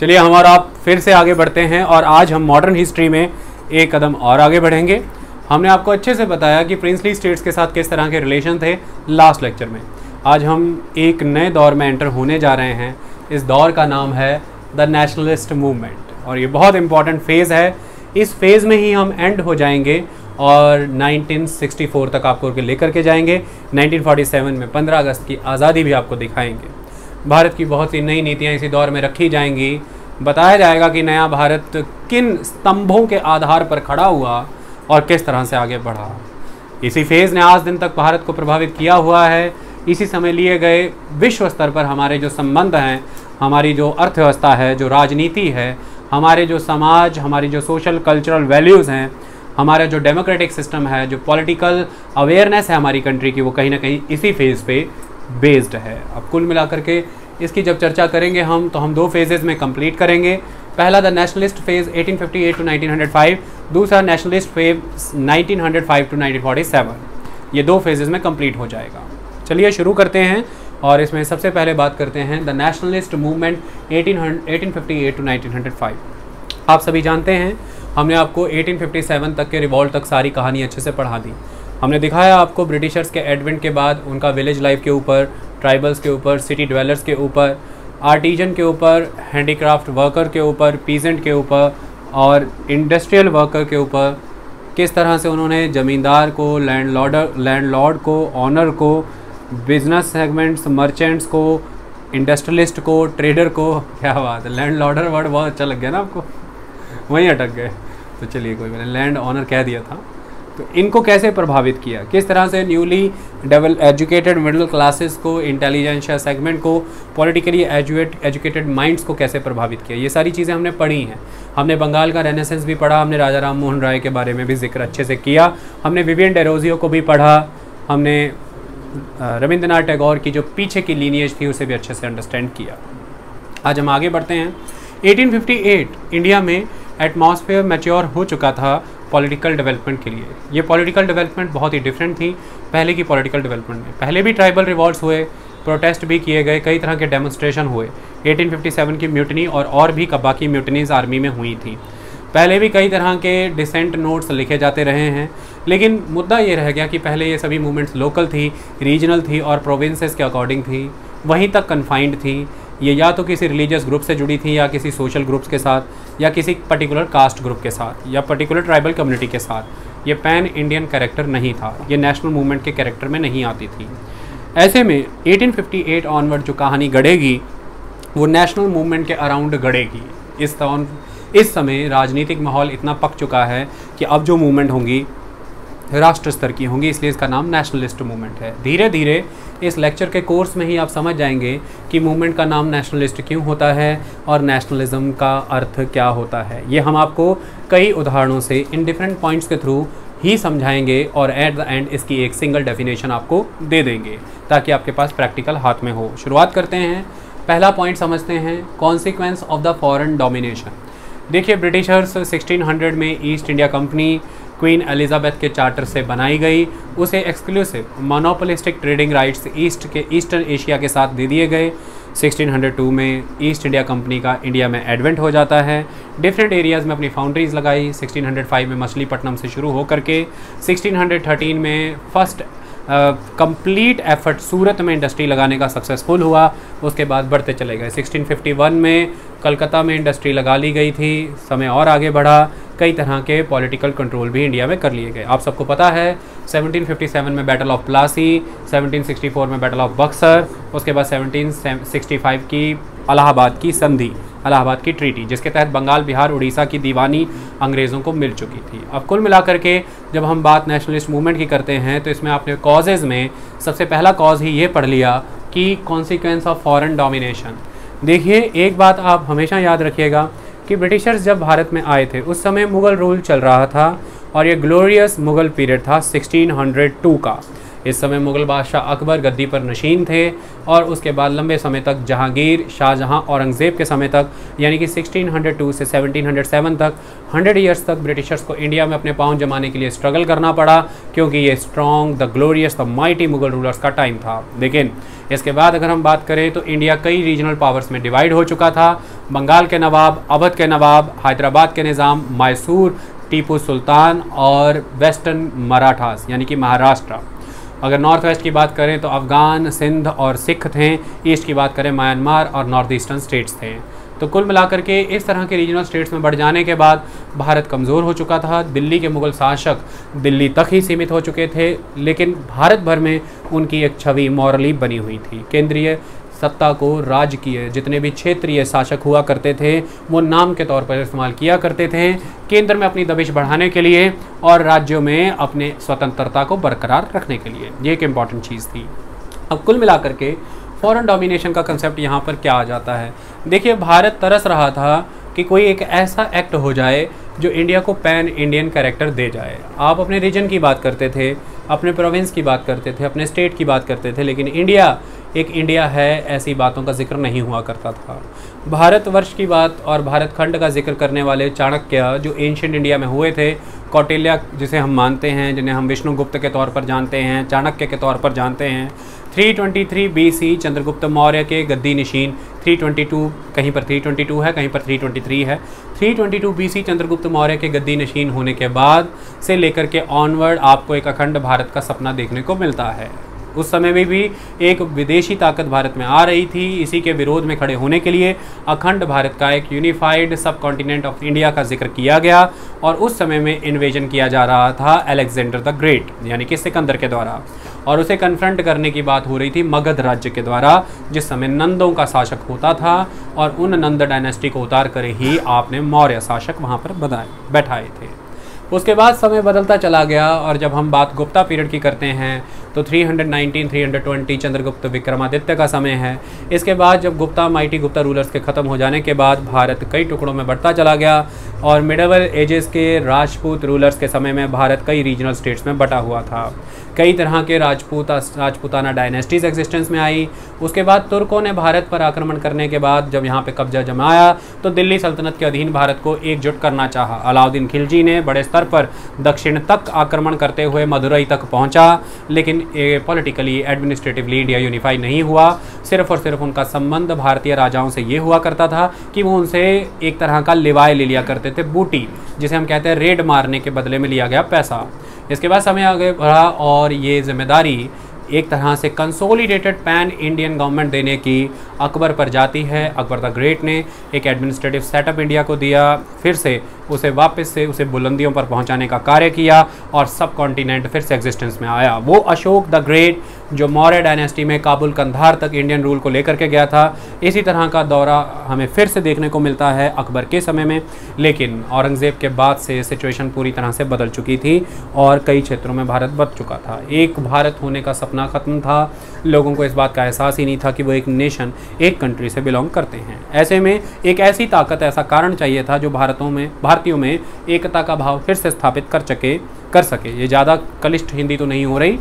चलिए हम और आप फिर से आगे बढ़ते हैं और आज हम मॉडर्न हिस्ट्री में एक कदम और आगे बढ़ेंगे। हमने आपको अच्छे से बताया कि प्रिंसली स्टेट्स के साथ किस तरह के रिलेशन थे लास्ट लेक्चर में। आज हम एक नए दौर में एंटर होने जा रहे हैं। इस दौर का नाम है द नेशनलिस्ट मूवमेंट और ये बहुत इंपॉर्टेंट फेज़ है। इस फेज़ में ही हम एंड हो जाएंगे और 1964 तक आपको लेकर के जाएंगे। 1947 में 15 अगस्त की आज़ादी भी आपको दिखाएंगे। भारत की बहुत सी नई नीतियाँ इसी दौर में रखी जाएंगी। बताया जाएगा कि नया भारत किन स्तंभों के आधार पर खड़ा हुआ और किस तरह से आगे बढ़ा। इसी फेज़ ने आज दिन तक भारत को प्रभावित किया हुआ है। इसी समय लिए गए विश्व स्तर पर हमारे जो संबंध हैं, हमारी जो अर्थव्यवस्था है, जो राजनीति है, हमारे जो समाज, हमारी जो सोशल कल्चरल वैल्यूज़ हैं, हमारा जो डेमोक्रेटिक सिस्टम है, जो पॉलिटिकल अवेयरनेस है हमारी कंट्री की, वो कहीं ना कहीं इसी फेज़ पे बेस्ड है। अब कुल मिलाकर के इसकी जब चर्चा करेंगे हम तो हम दो फेजेज़ में कंप्लीट करेंगे। पहला द नेशनलिस्ट फेज़ 1858 टू 1905, दूसरा नेशनलिस्ट फेज 1905 टू 1947। ये दो फेजेज़ में कंप्लीट हो जाएगा। चलिए शुरू करते हैं और इसमें सबसे पहले बात करते हैं द नेशनलिस्ट मूवमेंट 1858 टू 1905। आप सभी जानते हैं हमने आपको 1857 तक के रिवॉल्ट तक सारी कहानी अच्छे से पढ़ा दी। हमने दिखाया आपको ब्रिटिशर्स के एडवेंट के बाद उनका विलेज लाइफ के ऊपर, ट्राइबल्स के ऊपर, सिटी ड्वेलर्स के ऊपर, आर्टिजन के ऊपर, हैंडीक्राफ्ट वर्कर के ऊपर, पीजेंट के ऊपर और इंडस्ट्रियल वर्कर के ऊपर किस तरह से उन्होंने ज़मींदार को, लैंडलॉर्ड को, ऑनर को, बिजनेस सेगमेंट्स, मर्चेंट्स को, इंडस्ट्रियलिस्ट को, ट्रेडर को, क्या बात है, लैंडलॉर्डर वर्ड बहुत अच्छा लग गया ना आपको, वहीं अटक गए। तो चलिए कोई मैंने लैंड ऑनर कह दिया था। तो इनको कैसे प्रभावित किया, किस तरह से न्यूली एजुकेटेड मिडिल क्लासेस को, इंटेलिजेंशिया सेगमेंट को, पॉलिटिकली एजुकेटेड माइंड्स को कैसे प्रभावित किया, ये सारी चीज़ें हमने पढ़ी हैं। हमने बंगाल का रेनेसेंस भी पढ़ा, हमने राजा राम मोहन राय के बारे में भी जिक्र अच्छे से किया, हमने विवियन डेरोजियो को भी पढ़ा, हमने रविंद्रनाथ टैगोर की जो पीछे की लीनिएज थी उसे भी अच्छे से अंडरस्टैंड किया। आज हम आगे बढ़ते हैं। 1858 इंडिया में एटमॉस्फेयर मैच्योर हो चुका था पॉलिटिकल डेवलपमेंट के लिए। ये पॉलिटिकल डेवलपमेंट बहुत ही डिफरेंट थी पहले की पॉलिटिकल डेवलपमेंट में। पहले भी ट्राइबल रिवॉल्ट्स हुए, प्रोटेस्ट भी किए गए, कई तरह के डेमोन्स्ट्रेशन हुए। 1857 की म्यूटनी और भी बाकी म्यूटनीज आर्मी में हुई थी। पहले भी कई तरह के डिसेंट नोट्स लिखे जाते रहे हैं, लेकिन मुद्दा ये रह गया कि पहले ये सभी मूवमेंट्स लोकल थी, रीजनल थी और प्रोविंसेस के अकॉर्डिंग थी, वहीं तक कन्फाइंड थी। ये या तो किसी रिलीजियस ग्रुप से जुड़ी थी या किसी सोशल ग्रुप्स के साथ या किसी पर्टिकुलर कास्ट ग्रुप के साथ या पर्टिकुलर ट्राइबल कम्युनिटी के साथ। ये पैन इंडियन कैरेक्टर नहीं था, ये नेशनल मूवमेंट के कैरेक्टर में नहीं आती थी। ऐसे में 1858 ऑनवर्ड जो कहानी गढ़ेगी वो नेशनल मूवमेंट के अराउंड गढ़ेगी। इस समय राजनीतिक माहौल इतना पक चुका है कि अब जो मूवमेंट होंगी राष्ट्र स्तर की होंगी, इसलिए इसका नाम नेशनलिस्ट मूवमेंट है। धीरे धीरे इस लेक्चर के कोर्स में ही आप समझ जाएंगे कि मूवमेंट का नाम नेशनलिस्ट क्यों होता है और नेशनलिज्म का अर्थ क्या होता है। ये हम आपको कई उदाहरणों से इन डिफरेंट पॉइंट्स के थ्रू ही समझाएंगे और एट द एंड इसकी एक सिंगल डेफिनेशन आपको दे देंगे ताकि आपके पास प्रैक्टिकल हाथ में हो। शुरुआत करते हैं, पहला पॉइंट समझते हैं, consequence of the foreign domination. देखिए ब्रिटिशर्स 1600 में east India company queen Elizabeth के चार्टर से बनाई गई, उसे exclusive monopolistic trading rights eastern Asia के साथ दे दिए गए। 1602 में ईस्ट इंडिया कंपनी का इंडिया में एडवेंट हो जाता है, डिफरेंट एरियाज़ में अपनी फाउंड्रीज लगाई। 1605 में मछलीपट्टनम से शुरू होकर के 1613 में फर्स्ट कंप्लीट एफर्ट सूरत में इंडस्ट्री लगाने का सक्सेसफुल हुआ, उसके बाद बढ़ते चले गए। 1651 में कलकत्ता में इंडस्ट्री लगा ली गई थी, समय और आगे बढ़ा, कई तरह के पॉलिटिकल कंट्रोल भी इंडिया में कर लिए गए। आप सबको पता है 1757 में बैटल ऑफ प्लासी, 1764 में बैटल ऑफ बक्सर, उसके बाद 1765 की इलाहाबाद की संधि, इलाहाबाद की ट्रीटी, जिसके तहत बंगाल, बिहार, उड़ीसा की दीवानी अंग्रेज़ों को मिल चुकी थी। अब कुल मिलाकर के जब हम बात नेशनलिस्ट मूवमेंट की करते हैं तो इसमें आपने कॉजेज़ में सबसे पहला कॉज ही ये पढ़ लिया कि कॉन्सिक्वेंस ऑफ फॉरेन डोमिनेशन। देखिए एक बात आप हमेशा याद रखिएगा कि ब्रिटिशर्स जब भारत में आए थे उस समय मुग़ल रूल चल रहा था और ये ग्लोरियस मुग़ल पीरियड था 1602 का। इस समय मुग़ल बादशाह अकबर गद्दी पर नशीन थे और उसके बाद लंबे समय तक जहांगीर, शाहजहां, औरंगज़ेब के समय तक यानी कि 1602 से 1707 तक 100 ईयर्स तक ब्रिटिशर्स को इंडिया में अपने पाँव जमाने के लिए स्ट्रगल करना पड़ा, क्योंकि ये strong, the glorious, the mighty Mughal rulers का टाइम था। लेकिन इसके बाद अगर हम बात करें तो इंडिया कई रीजनल पावर्स में डिवाइड हो चुका था। बंगाल के नवाब, अवध के नवाब, हैदराबाद के निज़ाम, मैसूर, टीपू सुल्तान और वेस्टर्न मराठास यानी कि महाराष्ट्र। अगर नॉर्थ वेस्ट की बात करें तो अफ़गान, सिंध और सिख थे। ईस्ट की बात करें म्यांमार और नॉर्थ ईस्टर्न स्टेट्स थे। तो कुल मिलाकर के इस तरह के रीजनल स्टेट्स में बढ़ जाने के बाद भारत कमज़ोर हो चुका था। दिल्ली के मुग़ल शासक दिल्ली तक ही सीमित हो चुके थे, लेकिन भारत भर में उनकी एक छवि मॉरली बनी हुई थी। केंद्रीय सत्ता को राजकीय जितने भी क्षेत्रीय शासक हुआ करते थे वो नाम के तौर पर इस्तेमाल किया करते थे, केंद्र में अपनी दबिश बढ़ाने के लिए और राज्यों में अपने स्वतंत्रता को बरकरार रखने के लिए। ये एक इम्पॉर्टेंट चीज़ थी। अब कुल मिलाकर के फॉरेन डोमिनेशन का कंसेप्ट यहाँ पर क्या आ जाता है। देखिए, भारत तरस रहा था कि कोई एक ऐसा एक्ट हो जाए जो इंडिया को पैन इंडियन कैरेक्टर दे जाए। आप अपने रीजन की बात करते थे, अपने प्रोविंस की बात करते थे, अपने स्टेट की बात करते थे, लेकिन इंडिया एक इंडिया है ऐसी बातों का जिक्र नहीं हुआ करता था। भारतवर्ष की बात और भारत खंड का जिक्र करने वाले चाणक्य जो एंशिएंट इंडिया में हुए थे, कौटिल्य जिसे हम मानते हैं, जिन्हें हम विष्णुगुप्त के तौर पर जानते हैं, चाणक्य के तौर पर जानते हैं, 323 BC चंद्रगुप्त मौर्य के गद्दी नशीन, 322 कहीं पर 322 है, कहीं पर 323 है। 322 BC चंद्रगुप्त मौर्य के गद्दी नशीन होने के बाद से लेकर के ऑनवर्ड आपको एक अखंड भारत का सपना देखने को मिलता है। उस समय में भी एक विदेशी ताकत भारत में आ रही थी। इसी के विरोध में खड़े होने के लिए अखंड भारत का एक यूनिफाइड सब कॉन्टिनेंट ऑफ इंडिया का जिक्र किया गया और उस समय में इन्वेजन किया जा रहा था अलेक्जेंडर द ग्रेट यानी कि सिकंदर के द्वारा, और उसे कन्फ्रंट करने की बात हो रही थी मगध राज्य के द्वारा, जिस समय नंदों का शासक होता था और उन नंद डायनेस्टी को उतार कर ही आपने मौर्य शासक वहाँ पर बैठाए थे। उसके बाद समय बदलता चला गया और जब हम बात गुप्ता पीरियड की करते हैं तो 319-320 चंद्रगुप्त विक्रमादित्य का समय है। इसके बाद जब गुप्ता माइटी गुप्ता रूलर्स के ख़त्म हो जाने के बाद भारत कई टुकड़ों में बढ़ता चला गया और मिडिवल एजेस के राजपूत रूलर्स के समय में भारत कई रीजनल स्टेट्स में बटा हुआ था। कई तरह के राजपूताना डायनेस्टीज़ एग्जिस्टेंस में आई। उसके बाद तुर्कों ने भारत पर आक्रमण करने के बाद जब यहाँ पे कब्जा जमाया तो दिल्ली सल्तनत के अधीन भारत को एकजुट करना चाहा। अलाउद्दीन खिलजी ने बड़े स्तर पर दक्षिण तक आक्रमण करते हुए मदुरई तक पहुँचा, लेकिन पॉलिटिकली एडमिनिस्ट्रेटिवली इंडिया यूनिफाई नहीं हुआ। सिर्फ और सिर्फ उनका संबंध भारतीय राजाओं से ये हुआ करता था कि वो उनसे एक तरह का लिवाए ले लिया करते थे, बूटी जिसे हम कहते हैं रेड मारने के बदले में लिया गया पैसा। इसके बाद समय आगे बढ़ा और ये जिम्मेदारी एक तरह से कंसोलिडेटेड पैन इंडियन गवर्नमेंट देने की अकबर पर जाती है। अकबर द ग्रेट ने एक एडमिनिस्ट्रेटिव सेटअप इंडिया को दिया, फिर से उसे वापस से उसे बुलंदियों पर पहुंचाने का कार्य किया और सब कॉन्टिनेंट फिर से एग्जिस्टेंस में आया। वो अशोक द ग्रेट जो मौर्य डायनेस्टी में काबुल कंधार तक इंडियन रूल को लेकर के गया था, इसी तरह का दौरा हमें फिर से देखने को मिलता है अकबर के समय में। लेकिन औरंगज़ेब के बाद से सिचुएशन पूरी तरह से बदल चुकी थी और कई क्षेत्रों में भारत बच चुका था। एक भारत होने का सपना ख़त्म था। लोगों को इस बात का एहसास ही नहीं था कि वो एक नेशन, एक कंट्री से बिलोंग करते हैं। ऐसे में एक ऐसी ताकत, ऐसा कारण चाहिए था जो भारतीयों में एकता का भाव फिर से स्थापित कर सके। ये ज़्यादा कलिष्ठ हिंदी तो नहीं हो रही।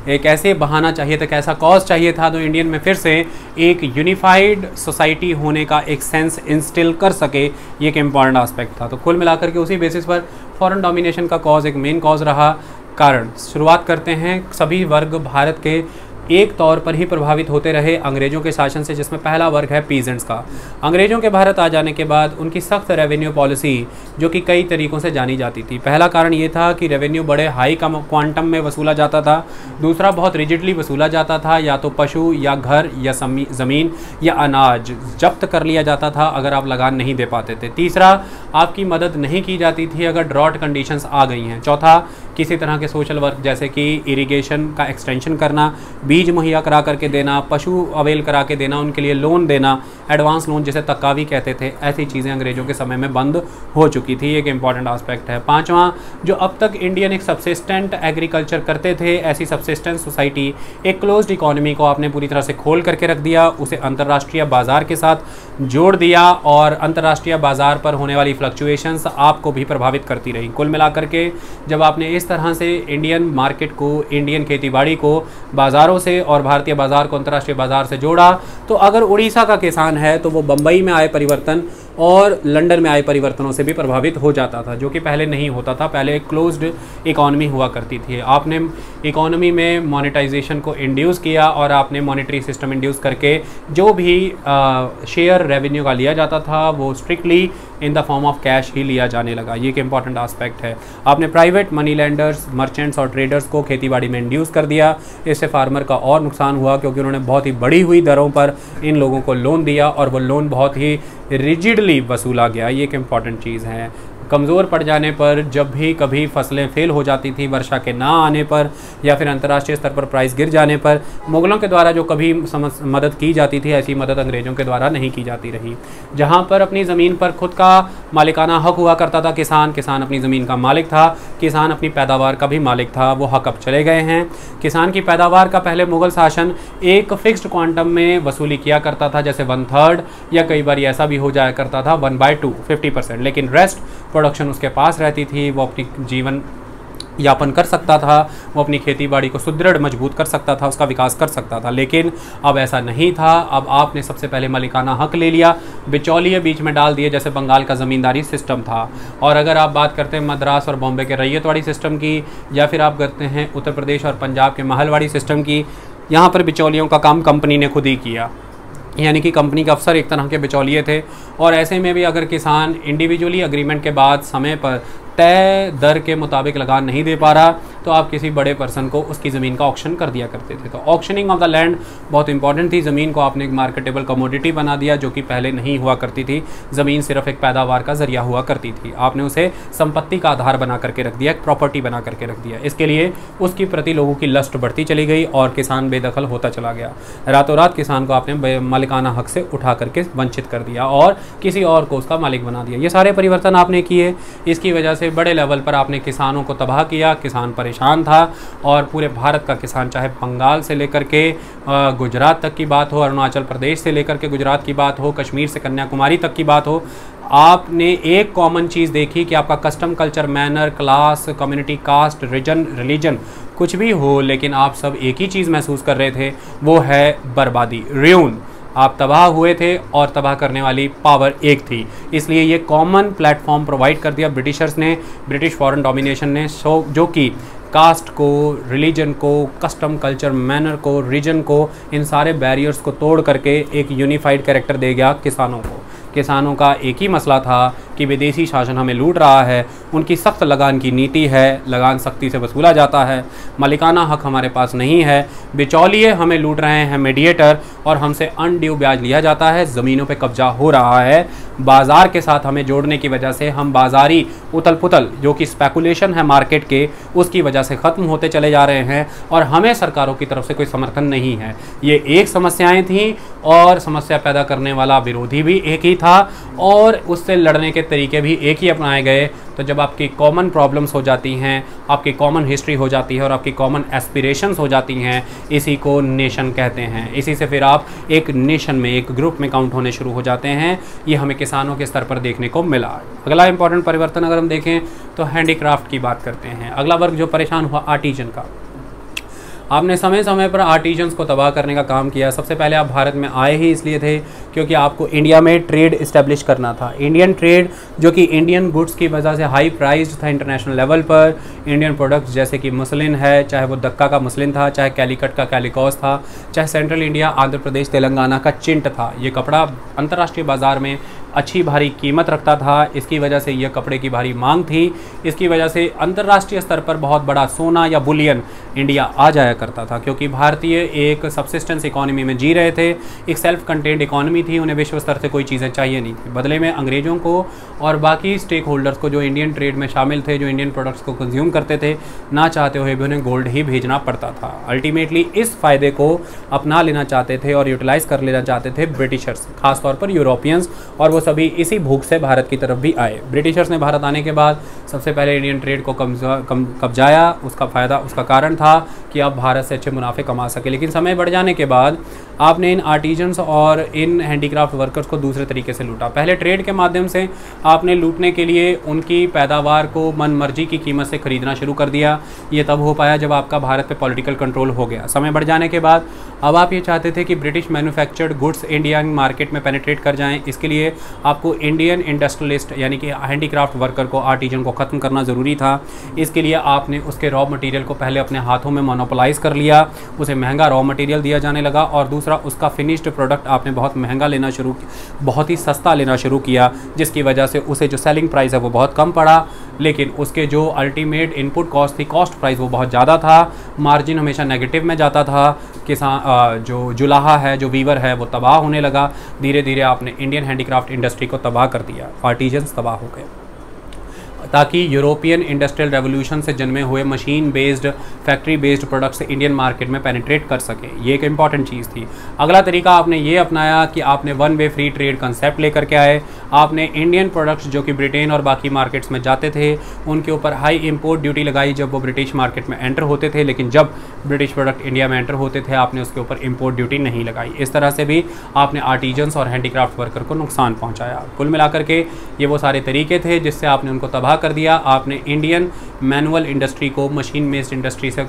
एक ऐसे बहाना चाहिए था, एक ऐसा कॉज चाहिए था जो इंडियन में फिर से एक यूनिफाइड सोसाइटी होने का एक सेंस इंस्टिल कर सके। ये एक इम्पॉर्टेंट एस्पेक्ट था। तो कुल मिलाकर के उसी बेसिस पर फॉरेन डोमिनेशन का कॉज एक मेन कॉज रहा। कारण शुरुआत करते हैं, सभी वर्ग भारत के एक तौर पर ही प्रभावित होते रहे अंग्रेज़ों के शासन से, जिसमें पहला वर्ग है पीजेंट्स का। अंग्रेज़ों के भारत आ जाने के बाद उनकी सख्त रेवेन्यू पॉलिसी जो कि कई तरीक़ों से जानी जाती थी। पहला कारण ये था कि रेवेन्यू बड़े हाई क्वांटम में वसूला जाता था। दूसरा, बहुत रिजिडली वसूला जाता था, या तो पशु या घर या ज़मीन या अनाज जब्त कर लिया जाता था अगर आप लगान नहीं दे पाते थे। तीसरा, आपकी मदद नहीं की जाती थी अगर ड्रॉट कंडीशंस आ गई हैं। चौथा, किसी तरह के सोशल वर्क जैसे कि इरिगेशन का एक्सटेंशन करना, बीज मुहैया करा करके देना, पशु अवेल करा के देना, उनके लिए लोन देना, एडवांस लोन जिसे तकावी कहते थे, ऐसी चीज़ें अंग्रेज़ों के समय में बंद हो चुकी थी। एक इंपॉर्टेंट एस्पेक्ट है। पांचवा, जो अब तक इंडियन एक सबसिस्टेंट एग्रीकल्चर करते थे, ऐसी सबसिस्टेंट सोसाइटी, एक क्लोज्ड इकोनॉमी को आपने पूरी तरह से खोल करके रख दिया, उसे अंतर्राष्ट्रीय बाज़ार के साथ जोड़ दिया और अंतर्राष्ट्रीय बाज़ार पर होने वाली फ्लक्चुएशंस आपको भी प्रभावित करती रही। कुल मिलाकर के जब आपने इस इस तरह से इंडियन मार्केट को, इंडियन खेतीबाड़ी को बाज़ारों से और भारतीय बाज़ार को अंतर्राष्ट्रीय बाज़ार से जोड़ा। तो अगर उड़ीसा का किसान है तो वो बम्बई में आए परिवर्तन और लंदन में आए परिवर्तनों से भी प्रभावित हो जाता था, जो कि पहले नहीं होता था। पहले एक क्लोज्ड इकॉनमी हुआ करती थी। आपने इकॉनमी में मोनेटाइजेशन को इंड्यूस किया और आपने मॉनेटरी सिस्टम इंड्यूस करके जो भी शेयर रेवेन्यू का लिया जाता था वो strictly in the form of cash ही लिया जाने लगा। ये एक इंपॉर्टेंट एस्पेक्ट है। आपने प्राइवेट मनी लैंडर्स, मर्चेंट्स और ट्रेडर्स को खेतीबाड़ी में इंड्यूस कर दिया। इससे फार्मर का और नुकसान हुआ, क्योंकि उन्होंने बहुत ही बढ़ी हुई दरों पर इन लोगों को लोन दिया और वो लोन बहुत ही रिजिडली वसूला गया। ये एक इम्पॉर्टेंट चीज़ है। कमज़ोर पड़ जाने पर, जब भी कभी फसलें फेल हो जाती थी, वर्षा के ना आने पर या फिर अंतर्राष्ट्रीय स्तर पर प्राइस गिर जाने पर, मुग़लों के द्वारा जो कभी मदद की जाती थी, ऐसी मदद अंग्रेज़ों के द्वारा नहीं की जाती रही। जहाँ पर अपनी ज़मीन पर खुद का मालिकाना हक हुआ करता था किसान अपनी ज़मीन का मालिक था, किसान अपनी पैदावार का भी मालिक था, वो हक अब चले गए हैं। किसान की पैदावार का पहले मुग़ल शासन एक फ़िक्स्ड क्वांटम में वसूली किया करता था, जैसे 1/3 या कई बार ऐसा भी हो जाया करता था 1/2 50%, लेकिन रेस्ट प्रोडक्शन उसके पास रहती थी। वो अपनी जीवन यापन कर सकता था, वो अपनी खेतीबाड़ी को सुदृढ़ मजबूत कर सकता था, उसका विकास कर सकता था। लेकिन अब ऐसा नहीं था। अब आपने सबसे पहले मालिकाना हक ले लिया, बिचौलिए बीच में डाल दिए, जैसे बंगाल का ज़मींदारी सिस्टम था। और अगर आप बात करते हैं मद्रास और बॉम्बे के रैयतवाड़ी सिस्टम की, या फिर आप करते हैं उत्तर प्रदेश और पंजाब के महलवाड़ी सिस्टम की, यहाँ पर बिचौलियों का काम कंपनी ने खुद ही किया, यानी कि कंपनी के अफसर एक तरह के बिचौलिए थे। और ऐसे में भी अगर किसान इंडिविजुअली अग्रीमेंट के बाद समय पर तय दर के मुताबिक लगान नहीं दे पा रहा, तो आप किसी बड़े पर्सन को उसकी ज़मीन का ऑक्शन कर दिया करते थे। तो ऑक्शनिंग ऑफ द लैंड बहुत इंपॉर्टेंट थी। ज़मीन को आपने एक मार्केटेबल कमोडिटी बना दिया, जो कि पहले नहीं हुआ करती थी। ज़मीन सिर्फ एक पैदावार का ज़रिया हुआ करती थी। आपने उसे संपत्ति का आधार बना करके रख दिया, एक प्रॉपर्टी बना करके रख दिया। इसके लिए उसकी प्रति लोगों की लस्ट बढ़ती चली गई और किसान बेदखल होता चला गया। रातों रात किसान को आपने मालिकाना हक से उठा करके वंचित कर दिया और किसी और को उसका मालिक बना दिया। ये सारे परिवर्तन आपने किए। इसकी वजह से बड़े लेवल पर आपने किसानों को तबाह किया। किसान परेशान था और पूरे भारत का किसान, चाहे बंगाल से लेकर के गुजरात तक की बात हो, अरुणाचल प्रदेश से लेकर के गुजरात की बात हो, कश्मीर से कन्याकुमारी तक की बात हो, आपने एक कॉमन चीज़ देखी कि आपका custom, culture, manner, class, community, caste, religion कुछ भी हो, लेकिन आप सब एक ही चीज़ महसूस कर रहे थे, वो है बर्बादी, रुइन। आप तबाह हुए थे और तबाह करने वाली पावर एक थी। इसलिए ये कॉमन प्लेटफॉर्म प्रोवाइड कर दिया ब्रिटिशर्स ने, ब्रिटिश फॉरेन डोमिनेशन ने, जो कि कास्ट को, रिलीजन को, कस्टम, कल्चर, मैनर को, रीजन को, इन सारे बैरियर्स को तोड़ करके एक यूनिफाइड कैरेक्टर दे गया किसानों को। किसानों का एक ही मसला था कि विदेशी शासन हमें लूट रहा है, उनकी सख्त लगान की नीति है, लगान सख्ती से वसूला जाता है, मालिकाना हक हमारे पास नहीं है, बिचौलिए हमें लूट रहे हैं, मीडिएटर, और हमसे अनड्यू ब्याज लिया जाता है, ज़मीनों पे कब्जा हो रहा है। बाज़ार के साथ हमें जोड़ने की वजह से हम बाज़ारी उथल पुथल, जो कि स्पेकुलेशन है मार्केट के, उसकी वजह से ख़त्म होते चले जा रहे हैं और हमें सरकारों की तरफ से कोई समर्थन नहीं है। ये एक समस्याएं थीं और समस्या पैदा करने वाला विरोधी भी एक ही था और उससे लड़ने के तरीके भी एक ही अपनाए गए। तो जब आपकी कॉमन प्रॉब्लम्स हो जाती हैं, आपकी कॉमन हिस्ट्री हो जाती है और आपकी कॉमन एस्पिरेशंस हो जाती हैं, इसी को नेशन कहते हैं। इसी से फिर आप एक नेशन में, एक ग्रुप में काउंट होने शुरू हो जाते हैं। ये हमें किसानों के स्तर पर देखने को मिला। अगला इंपॉर्टेंट परिवर्तन अगर हम देखें तो हैंडीक्राफ्ट की बात करते हैं। अगला वर्ग जो परेशान हुआ, आर्टिजन का। आपने समय समय पर आर्टिजन्स को तबाह करने का काम किया। सबसे पहले आप भारत में आए ही इसलिए थे क्योंकि आपको इंडिया में ट्रेड इस्टेब्लिश करना था। इंडियन ट्रेड, जो कि इंडियन गुड्स की वजह से हाई प्राइस्ड था इंटरनेशनल लेवल पर। इंडियन प्रोडक्ट्स जैसे कि मसलिन है, चाहे वो दक्का का मसलिन था, चाहे कैलिकट का कैलिकॉस था, चाहे सेंट्रल इंडिया, आंध्र प्रदेश, तेलंगाना का चिंट था। ये कपड़ा अंतर्राष्ट्रीय बाज़ार में अच्छी भारी कीमत रखता था। इसकी वजह से यह कपड़े की भारी मांग थी। इसकी वजह से अंतर्राष्ट्रीय स्तर पर बहुत बड़ा सोना या बुलियन इंडिया आ जाया करता था, क्योंकि भारतीय एक सबसिस्टेंस इकोनॉमी में जी रहे थे, एक सेल्फ कंटेंड इकोनॉमी थी। उन्हें विश्व स्तर से कोई चीज़ें चाहिए नहीं थी। बदले में अंग्रेज़ों को और बाकी स्टेक होल्डर्स को, जो इंडियन ट्रेड में शामिल थे, जो इंडियन प्रोडक्ट्स को कंज्यूम करते थे, ना चाहते हुए भी उन्हें गोल्ड ही भेजना पड़ता था। अल्टीमेटली इस फ़ायदे को अपना लेना चाहते थे और यूटिलाइज़ कर लेना चाहते थे ब्रिटिशर्स, खासतौर पर यूरोपियंस, और वो सभी इसी भूख से भारत की तरफ भी आए। ब्रिटिशर्स ने भारत आने के बाद सबसे पहले इंडियन ट्रेड को कब्जाया। उसका फ़ायदा, उसका कारण था कि आप भारत से अच्छे मुनाफे कमा सके। लेकिन समय बढ़ जाने के बाद आपने इन आर्टिजन्स और इन हैंडीक्राफ्ट वर्कर्स को दूसरे तरीके से लूटा। पहले ट्रेड के माध्यम से आपने लूटने के लिए उनकी पैदावार को मनमर्जी की कीमत से ख़रीदना शुरू कर दिया। ये तब हो पाया जब आपका भारत पे पॉलिटिकल कंट्रोल हो गया। समय बढ़ जाने के बाद अब आप ये चाहते थे कि British manufactured goods Indian market में पेनिट्रेट कर जाएं। इसके लिए आपको इंडियन इंडस्ट्रियलिस्ट यानी कि हैंडीक्राफ्ट वर्कर को, आर्टिजन को ख़त्म करना ज़रूरी था। इसके लिए आपने उसके रॉ मटेरियल को पहले अपने हाथों में मोनोपोलाइज़ कर लिया, उसे महंगा रॉ मटेरियल दिया जाने लगा, और दूसरा उसका फिनिश्ड प्रोडक्ट आपने बहुत महंगा लेना शुरू किया, बहुत ही सस्ता लेना शुरू किया, जिसकी वजह से उसे जो सेलिंग प्राइस है वो बहुत कम पड़ा। लेकिन उसके जो अल्टीमेट इनपुट कॉस्ट थी, कॉस्ट प्राइस, वो बहुत ज़्यादा था। मार्जिन हमेशा नेगेटिव में जाता था। किसान जो जुलाहा है, जो वीवर है, वो तबाह होने लगा। धीरे धीरे आपने इंडियन हैंडीक्राफ्ट इंडस्ट्री को तबाह कर दिया, आर्टिजन्स तबाह हो गए, ताकि यूरोपियन इंडस्ट्रियल रेवोल्यूशन से जन्मे हुए machine based, factory based products Indian market में पेनिट्रेट कर सके। ये एक इंपॉर्टेंट चीज़ थी। अगला तरीका आपने ये अपनाया कि आपने one way free trade concept लेकर के आए। आपने इंडियन प्रोडक्ट्स जो कि ब्रिटेन और बाकी मार्केट्स में जाते थे, उनके ऊपर हाई इंपोर्ट ड्यूटी लगाई जब वो ब्रिटिश मार्केट में एंटर होते थे। लेकिन जब ब्रिटिश प्रोडक्ट इंडिया में एंटर होते थे, आपने उसके ऊपर इंपोर्ट ड्यूटी नहीं लगाई। इस तरह से भी आपने आर्टिजन्स और हैंडीक्राफ्ट वर्कर को नुकसान पहुँचाया। कुल मिलाकर के ये वो सारे तरीके थे जिससे आपने उनको तबाह कर दिया। आपने इंडियन मैनुअल इंडस्ट्री को मशीन बेस्ड इंडस्ट्री से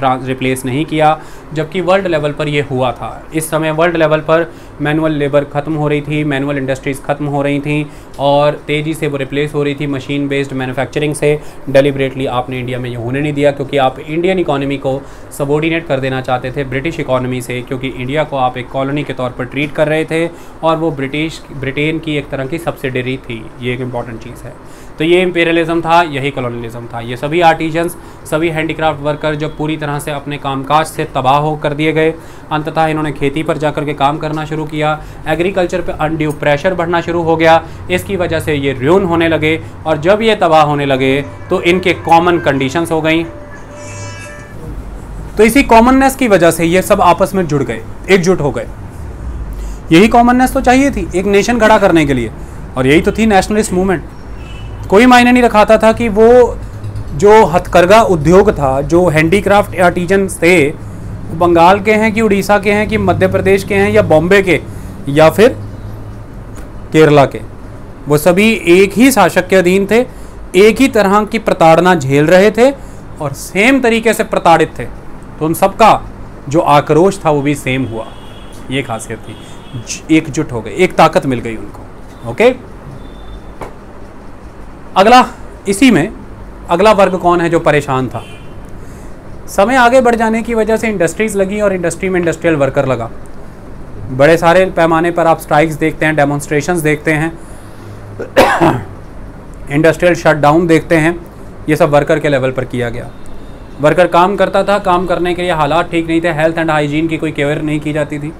रिप्लेस नहीं किया, जबकि वर्ल्ड लेवल पर ये हुआ था। इस समय वर्ल्ड लेवल पर मैनुअल लेबर ख़त्म हो रही थी, मैनुअल इंडस्ट्रीज़ ख़त्म हो रही थी और तेज़ी से वो रिप्लेस हो रही थी मशीन बेस्ड मैन्युफैक्चरिंग से। डेलिबरेटली आपने इंडिया में ये होने नहीं दिया, क्योंकि आप इंडियन इकोनॉमी को सबॉर्डिनेट कर देना चाहते थे ब्रिटिश इकोनॉमी से, क्योंकि इंडिया को आप एक कॉलोनी के तौर पर ट्रीट कर रहे थे और वो ब्रिटेन की एक तरह की सब्सिडरी थी। ये एक इम्पॉर्टेंट चीज़ है। तो ये इंपीरियलिज्म था, यही कॉलोनियलिज्म था। ये सभी आर्टिजन्स, सभी हैंडीक्राफ्ट वर्कर जो पूरी तरह से अपने कामकाज से तबाह हो कर दिए गए। अंततः इन्होंने खेती पर जाकर के काम करना शुरू किया। एग्रीकल्चर पे अनड्यू प्रेशर बढ़ना शुरू हो गया। इसकी वजह से ये र्यून होने लगे, और जब ये तबाह होने लगे तो इनके कॉमन कंडीशंस हो गई। तो इसी कॉमननेस की वजह से ये सब आपस में जुड़ गए, एकजुट हो गए। यही कॉमननेस तो चाहिए थी एक नेशन खड़ा करने के लिए, और यही तो थी नेशनलिस्ट मूवमेंट। कोई मायने नहीं रखाता था कि वो जो हथकरघा उद्योग था, जो हैंडीक्राफ्ट आर्टिजन्स थे, बंगाल के हैं कि उड़ीसा के हैं कि मध्य प्रदेश के हैं या बॉम्बे के या फिर केरला के, वो सभी एक ही शासक के अधीन थे, एक ही तरह की प्रताड़ना झेल रहे थे और सेम तरीके से प्रताड़ित थे। तो उन सबका जो आक्रोश था वो भी सेम हुआ। ये खासियत थी, एकजुट हो गए, एक ताकत मिल गई उनको। ओके, अगला इसी में अगला वर्ग कौन है जो परेशान था? समय आगे बढ़ जाने की वजह से इंडस्ट्रीज़ लगी और इंडस्ट्री में इंडस्ट्रियल वर्कर लगा। बड़े सारे पैमाने पर आप स्ट्राइक्स देखते हैं, डेमोन्स्ट्रेशंस देखते हैं, इंडस्ट्रियल शटडाउन देखते हैं। ये सब वर्कर के लेवल पर किया गया। वर्कर काम करता था, काम करने के लिए हालात ठीक नहीं थे, हेल्थ एंड हाइजीन की कोई केयर नहीं की जाती थी।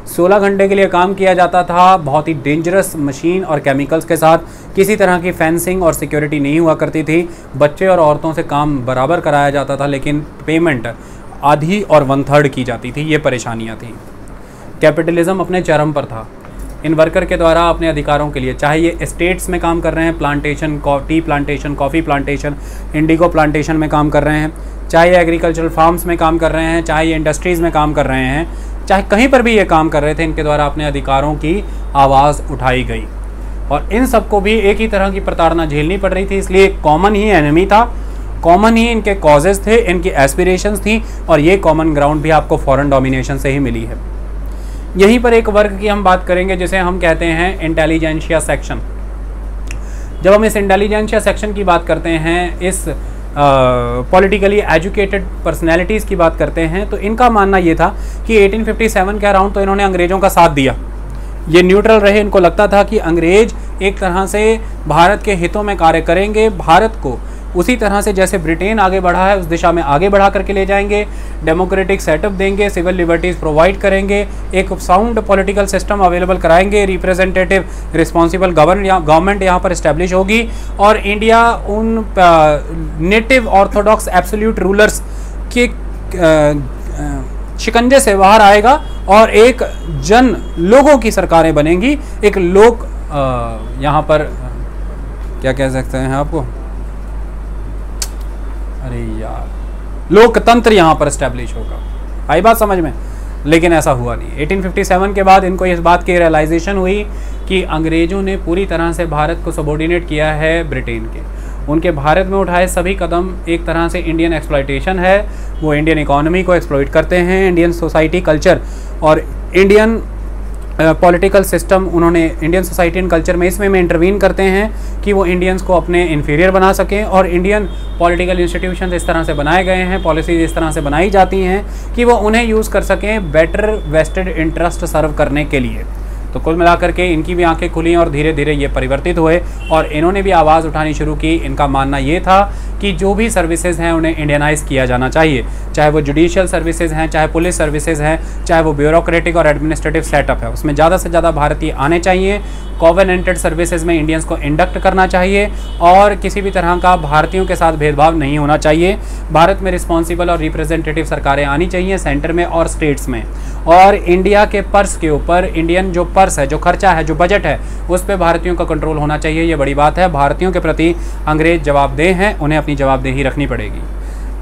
16 घंटे के लिए काम किया जाता था, बहुत ही डेंजरस मशीन और केमिकल्स के साथ। किसी तरह की फेंसिंग और सिक्योरिटी नहीं हुआ करती थी। बच्चे और औरतों से काम बराबर कराया जाता था, लेकिन पेमेंट आधी और 1/3 की जाती थी। ये परेशानियाँ थी। कैपिटलिज्म अपने चरम पर था। इन वर्कर के द्वारा अपने अधिकारों के लिए, चाहे ये एस्टेट्स में काम कर रहे हैं, plantation, tea plantation, coffee plantation, Indigo plantation में काम कर रहे हैं, चाहे एग्रीकल्चरल फार्म्स में काम कर रहे हैं, चाहे ये इंडस्ट्रीज़ में काम कर रहे हैं, चाहे कहीं पर भी ये काम कर रहे थे, इनके द्वारा अपने अधिकारों की आवाज़ उठाई गई। और इन सबको भी एक ही तरह की प्रताड़ना झेलनी पड़ रही थी। इसलिए कॉमन ही एनिमी था, कॉमन ही इनके कॉजेज़ थे, इनकी एस्पिरेशंस थी, और ये कॉमन ग्राउंड भी आपको फॉरेन डोमिनेशन से ही मिली है। यहीं पर एक वर्ग की हम बात करेंगे जिसे हम कहते हैं इंटेलिजेंशिया सेक्शन। जब हम इस इंटेलिजेंशिया सेक्शन की बात करते हैं, इस पॉलिटिकली एजुकेटेड पर्सनैलिटीज़ की बात करते हैं, तो इनका मानना ये था कि 1857 के अराउंड तो इन्होंने अंग्रेज़ों का साथ दिया। ये न्यूट्रल रहे। इनको लगता था कि अंग्रेज़ एक तरह से भारत के हितों में कार्य करेंगे, भारत को उसी तरह से जैसे ब्रिटेन आगे बढ़ा है उस दिशा में आगे बढ़ा करके ले जाएंगे, डेमोक्रेटिक सेटअप देंगे, सिविल लिबर्टीज़ प्रोवाइड करेंगे, एक साउंड पॉलिटिकल सिस्टम अवेलेबल कराएंगे, रिप्रेजेंटेटिव रिस्पॉन्सिबल गवर्नमेंट यहाँ पर इस्टेब्लिश होगी, और इंडिया उन नेटिव ऑर्थोडॉक्स एब्सोल्यूट रूलर्स के शिकंजे से बाहर आएगा और एक जन लोगों की सरकारें बनेंगी। एक लोग यहाँ पर क्या कह सकते हैं आपको, अरे यार, लोकतंत्र यहाँ पर स्टैब्लिश होगा। आई बात समझ में? लेकिन ऐसा हुआ नहीं। 1857 के बाद इनको इस बात की रियलाइजेशन हुई कि अंग्रेज़ों ने पूरी तरह से भारत को सबॉर्डिनेट किया है ब्रिटेन के। उनके भारत में उठाए सभी कदम एक तरह से इंडियन एक्सप्लॉइटेशन है। वो इंडियन इकोनॉमी को एक्सप्लॉइट करते हैं, इंडियन सोसाइटी कल्चर और इंडियन पॉलिटिकल सिस्टम, उन्होंने इंडियन सोसाइटी एंड कल्चर में इसमें इंटरवीन करते हैं कि वो इंडियंस को अपने इन्फीरियर बना सकें। और इंडियन पॉलिटिकल इंस्टीट्यूशन इस तरह से बनाए गए हैं, पॉलिसीज इस तरह से बनाई जाती हैं कि वो उन्हें यूज़ कर सकें बेटर वेस्टेड इंटरेस्ट सर्व करने के लिए। तो कुल मिलाकर के इनकी भी आंखें खुली और धीरे धीरे ये परिवर्तित हुए और इन्होंने भी आवाज़ उठानी शुरू की। इनका मानना ये था कि जो भी सर्विसेज हैं उन्हें इंडियनाइज किया जाना चाहिए, चाहे वो जुडिशियल सर्विसेज हैं, चाहे पुलिस सर्विसेज हैं, चाहे वो ब्यूरोक्रेटिक और एडमिनिस्ट्रेटिव सेटअप है, उसमें ज़्यादा से ज़्यादा भारतीय आने चाहिए। कोवेनेंटेड सर्विसेज में इंडियंस को इंडक्ट करना चाहिए और किसी भी तरह का भारतीयों के साथ भेदभाव नहीं होना चाहिए। भारत में रिस्पॉन्सिबल और रिप्रेजेंटेटिव सरकारें आनी चाहिए सेंटर में और स्टेट्स में। और इंडिया के पर्स के ऊपर, इंडियन जो पर्स है, जो खर्चा है, जो बजट है, उस पर भारतीयों का कंट्रोल होना चाहिए। ये बड़ी बात है। भारतीयों के प्रति अंग्रेज जवाबदेह हैं, उन्हें अपनी जवाबदेही रखनी पड़ेगी।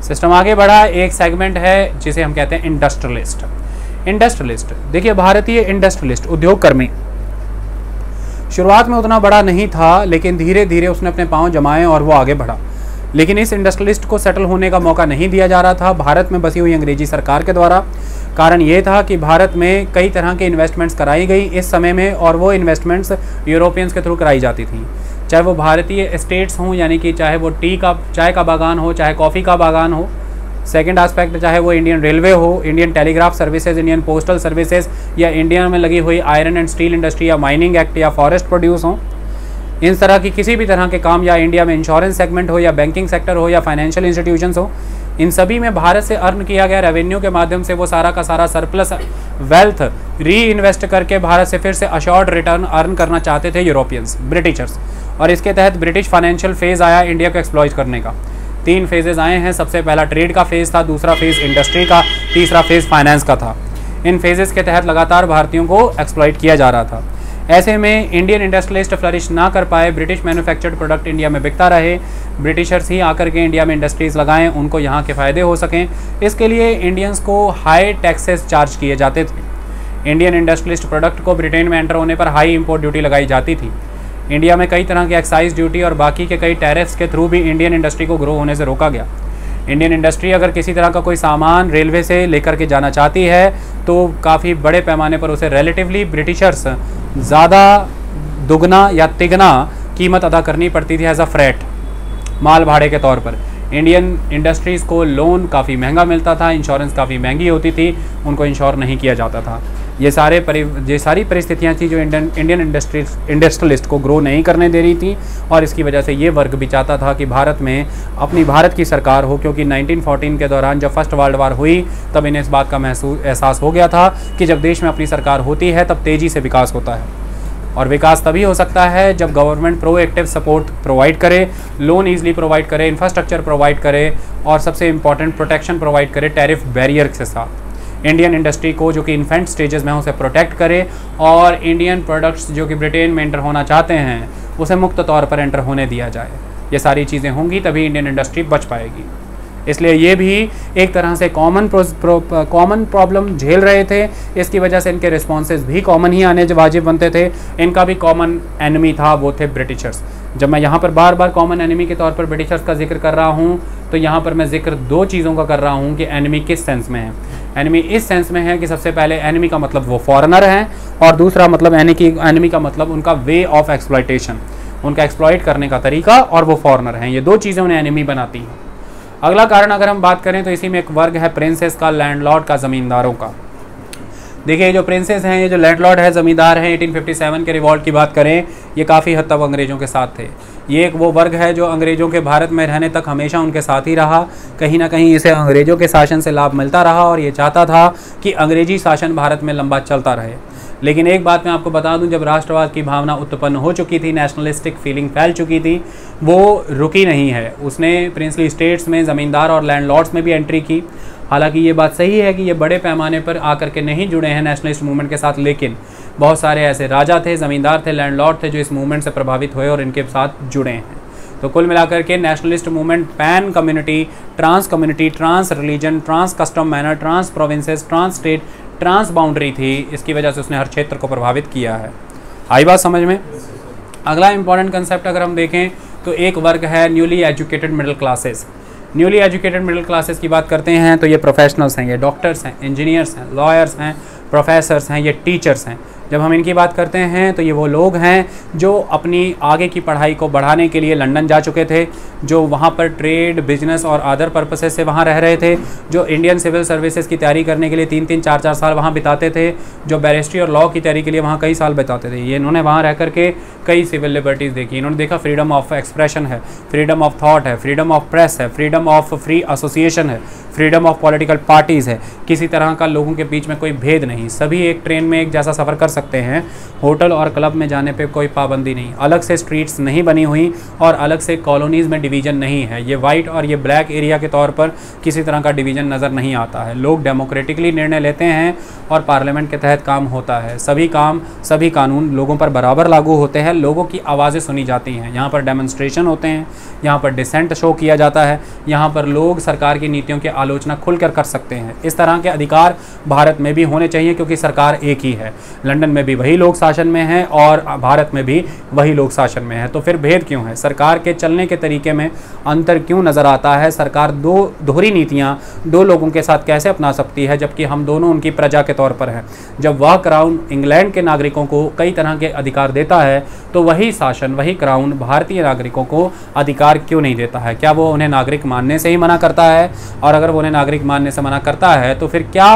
सिस्टम आगे बढ़ा। एक सेगमेंट है जिसे हम कहते हैं इंडस्ट्रियलिस्ट। इंडस्ट्रियलिस्ट, देखिए भारतीय इंडस्ट्रियलिस्ट उद्योगकर्मी शुरुआत में उतना बड़ा नहीं था, लेकिन धीरे धीरे उसने अपने पांव जमाए और वो आगे बढ़ा। लेकिन इस इंडस्ट्रियलिस्ट को सेटल होने का मौका नहीं दिया जा रहा था भारत में बसी हुई अंग्रेजी सरकार के द्वारा। कारण ये था कि भारत में कई तरह के इन्वेस्टमेंट्स कराई गई इस समय में, और वो इन्वेस्टमेंट्स यूरोपियंस के थ्रू कराई जाती थी। चाहे वो भारतीय एस्टेट्स हों, यानी कि चाहे वो चाय का बागान हो, चाहे कॉफ़ी का बागान हो। सेकंड एस्पेक्ट, चाहे वो इंडियन रेलवे हो, Indian telegraph services, Indian postal services, या इंडिया में लगी हुई आयरन एंड स्टील इंडस्ट्री, या माइनिंग एक्ट, या फॉरेस्ट प्रोड्यूस हो। इन तरह की किसी भी तरह के काम, या इंडिया में इंश्योरेंस सेगमेंट हो, या बैंकिंग सेक्टर हो, या फाइनेंशियल इंस्टीट्यूशंस हो, इन सभी में भारत से अर्न किया गया रेवेन्यू के माध्यम से वो सारा का सारा सरप्लस वेल्थ री इन्वेस्ट करके भारत से फिर से अशोर्ड रिटर्न अर्न करना चाहते थे यूरोपियंस, ब्रिटिशर्स। और इसके तहत ब्रिटिश फाइनेंशियल फेज़ आया इंडिया को एक्सप्लॉइट करने का। 3 फेजेज़ आए हैं। सबसे पहला ट्रेड का फेज़ था, दूसरा फेज़ इंडस्ट्री का, तीसरा फेज़ फाइनेंस का था। इन फेजेस के तहत लगातार भारतीयों को एक्सप्लॉइट किया जा रहा था। ऐसे में इंडियन इंडस्ट्रियलिस्ट फ्लरिश ना कर पाए, ब्रिटिश मैन्युफैक्चर्ड प्रोडक्ट इंडिया में बिकता रहे, ब्रिटिशर्स ही आकर के इंडिया में इंडस्ट्रीज़ लगाएं, उनको यहाँ के फ़ायदे हो सकें। इसके लिए इंडियंस को हाई टैक्सेस चार्ज किए जाते थे। इंडियन इंडस्ट्रियलिस्ट प्रोडक्ट को ब्रिटेन में एंटर होने पर हाई इंपोर्ट ड्यूटी लगाई जाती थी। इंडिया में कई तरह की एक्साइज ड्यूटी और बाकी के कई टैरिफ्स के थ्रू भी इंडियन इंडस्ट्री को ग्रो होने से रोका गया। इंडियन इंडस्ट्री अगर किसी तरह का कोई सामान रेलवे से लेकर के जाना चाहती है तो काफ़ी बड़े पैमाने पर उसे रिलेटिवली ब्रिटिशर्स ज़्यादा दुगना या तिगना कीमत अदा करनी पड़ती थी एज अ फ्रेट, माल भाड़े के तौर पर। इंडियन इंडस्ट्रीज़ को लोन काफ़ी महंगा मिलता था, इंश्योरेंस काफ़ी महंगी होती थी, उनको इंश्योर नहीं किया जाता था। ये सारी परिस्थितियाँ थी जो इंडियन इंडस्ट्रियलिस्ट को ग्रो नहीं करने दे रही थी, और इसकी वजह से ये वर्ग भी चाहता था कि भारत में अपनी भारत की सरकार हो, क्योंकि 1914 के दौरान जब फर्स्ट वर्ल्ड वार हुई तब इन्हें इस बात का एहसास हो गया था कि जब देश में अपनी सरकार होती है तब तेज़ी से विकास होता है, और विकास तभी हो सकता है जब गवर्नमेंट प्रोएक्टिव सपोर्ट प्रोवाइड करे, लोन ईजिली प्रोवाइड करे, इंफ्रास्ट्रक्चर प्रोवाइड करे, और सबसे इंपॉर्टेंट प्रोटेक्शन प्रोवाइड करे टैरिफ बैरियर के साथ। इंडियन इंडस्ट्री को जो कि इन्फेंट स्टेजेस में उसे प्रोटेक्ट करे, और इंडियन प्रोडक्ट्स जो कि ब्रिटेन में एंटर होना चाहते हैं उसे मुक्त तौर पर एंटर होने दिया जाए। ये सारी चीज़ें होंगी तभी इंडियन इंडस्ट्री बच पाएगी। इसलिए ये भी एक तरह से कॉमन प्रॉब्लम झेल रहे थे। इसकी वजह से इनके रिस्पॉन्सेज भी कॉमन ही आने वाजिब बनते थे। इनका भी कॉमन एनिमी था, वो थे ब्रिटिशर्स। जब मैं यहाँ पर बार बार कॉमन एनिमी के तौर पर ब्रिटिशर्स का जिक्र कर रहा हूँ तो यहाँ पर मैं जिक्र 2 चीज़ों का कर रहा हूँ कि एनिमी किस सेंस में है। एनिमी इस सेंस में है कि सबसे पहले एनिमी का मतलब वो फॉरेनर हैं, और दूसरा मतलब एनिमी का मतलब उनका वे ऑफ एक्सप्लॉइटेशन, उनका एक्सप्लॉइट करने का तरीका, और वो फॉरेनर हैं। ये 2 चीज़ें उन्हें एनिमी बनाती हैं। अगला कारण अगर हम बात करें तो इसी में एक वर्ग है प्रिंसेस का, लैंडलॉर्ड का, ज़मींदारों का। देखिए जो प्रिंसेस हैं, ये जो लैंडलॉर्ड है, ज़मींदार हैं, 1857 के रिवॉल्ट की बात करें, ये काफ़ी हद तक अंग्रेज़ों के साथ थे। ये एक वो वर्ग है जो अंग्रेज़ों के भारत में रहने तक हमेशा उनके साथ ही रहा। कहीं ना कहीं इसे अंग्रेज़ों के शासन से लाभ मिलता रहा, और ये चाहता था कि अंग्रेजी शासन भारत में लंबा चलता रहे। लेकिन एक बात मैं आपको बता दूं, जब राष्ट्रवाद की भावना उत्पन्न हो चुकी थी, नेशनलिस्टिक फीलिंग फैल चुकी थी, वो रुकी नहीं है। उसने प्रिंसली स्टेट्स में ज़मींदार और लैंडलॉर्ड्स में भी एंट्री की। हालांकि ये बात सही है कि ये बड़े पैमाने पर आकर के नहीं जुड़े हैं नेशनलिस्ट मूवमेंट के साथ, लेकिन बहुत सारे ऐसे राजा थे, ज़मींदार थे, लैंडलॉर्ड थे जो इस मूवमेंट से प्रभावित हुए और इनके साथ जुड़े हैं। तो कुल मिलाकर के nationalist movement pan community, trans religion, trans custom manner, trans provinces, trans state, trans boundary थी। इसकी वजह से उसने हर क्षेत्र को प्रभावित किया है। आई बात समझ में? अगला इंपॉर्टेंट कंसेप्ट अगर हम देखें तो एक वर्ग है newly educated middle classes. Newly educated middle classes की बात करते हैं तो ये प्रोफेशनल्स हैं, ये डॉक्टर्स हैं, इंजीनियर्स हैं, लॉयर्स हैं, प्रोफेसर्स हैं, ये टीचर्स हैं। जब हम इनकी बात करते हैं तो ये वो लोग हैं जो अपनी आगे की पढ़ाई को बढ़ाने के लिए लंदन जा चुके थे, जो वहाँ पर ट्रेड, बिजनेस और अदर पर्पसेस से वहाँ रह रहे थे, जो इंडियन सिविल सर्विसेज की तैयारी करने के लिए 3-3, 4-4 साल वहाँ बिताते थे, जो बैरिस्ट्री और लॉ की तैयारी के लिए वहाँ कई साल बिताते थे। ये इन्होंने वहाँ रह करके कई सिविल लिबर्टीज़ देखी। इन्होंने देखा फ्रीडम ऑफ एक्सप्रेशन है, फ्रीडम ऑफ थॉट है, फ्रीडम ऑफ प्रेस है, फ्रीडम ऑफ फ्री एसोसिएशन है, फ्रीडम ऑफ पॉलिटिकल पार्टीज़ है। किसी तरह का लोगों के बीच में कोई भेद नहीं, सभी एक ट्रेन में एक जैसा सफ़र कर सकते हैं। होटल और क्लब में जाने पे कोई पाबंदी नहीं, अलग से स्ट्रीट्स नहीं बनी हुई और अलग से कॉलोनीज़ में डिवीज़न नहीं है। ये वाइट और ये ब्लैक एरिया के तौर पर किसी तरह का डिवीज़न नज़र नहीं आता है। लोग डेमोक्रेटिकली निर्णय लेते हैं और पार्लियामेंट के तहत काम होता है। सभी काम, सभी कानून लोगों पर बराबर लागू होते हैं, लोगों की आवाज़ें सुनी जाती हैं। यहाँ पर डेमोन्स्ट्रेशन होते हैं, यहाँ पर डिसेंट शो किया जाता है, यहाँ पर लोग सरकार की नीतियों की आलोचना खुलकर कर सकते हैं। इस तरह के अधिकार भारत में भी होने चाहिए क्योंकि सरकार एक ही है। लंदन में भी वही लोग शासन में हैं और भारत में भी वही लोग शासन में हैं। तो फिर भेद क्यों है? सरकार के चलने के तरीके में अंतर क्यों नज़र आता है? सरकार दोहरी नीतियाँ दो लोगों के साथ कैसे अपना सकती है जबकि हम दोनों उनकी प्रजा के तौर पर हैं? जब वह क्राउन इंग्लैंड के नागरिकों को कई तरह के अधिकार देता है तो वही शासन, वही क्राउन भारतीय नागरिकों को अधिकार क्यों नहीं देता है? क्या वो उन्हें नागरिक मानने से ही मना करता है? और अगर वो उन्हें नागरिक मानने से मना करता है तो फिर क्या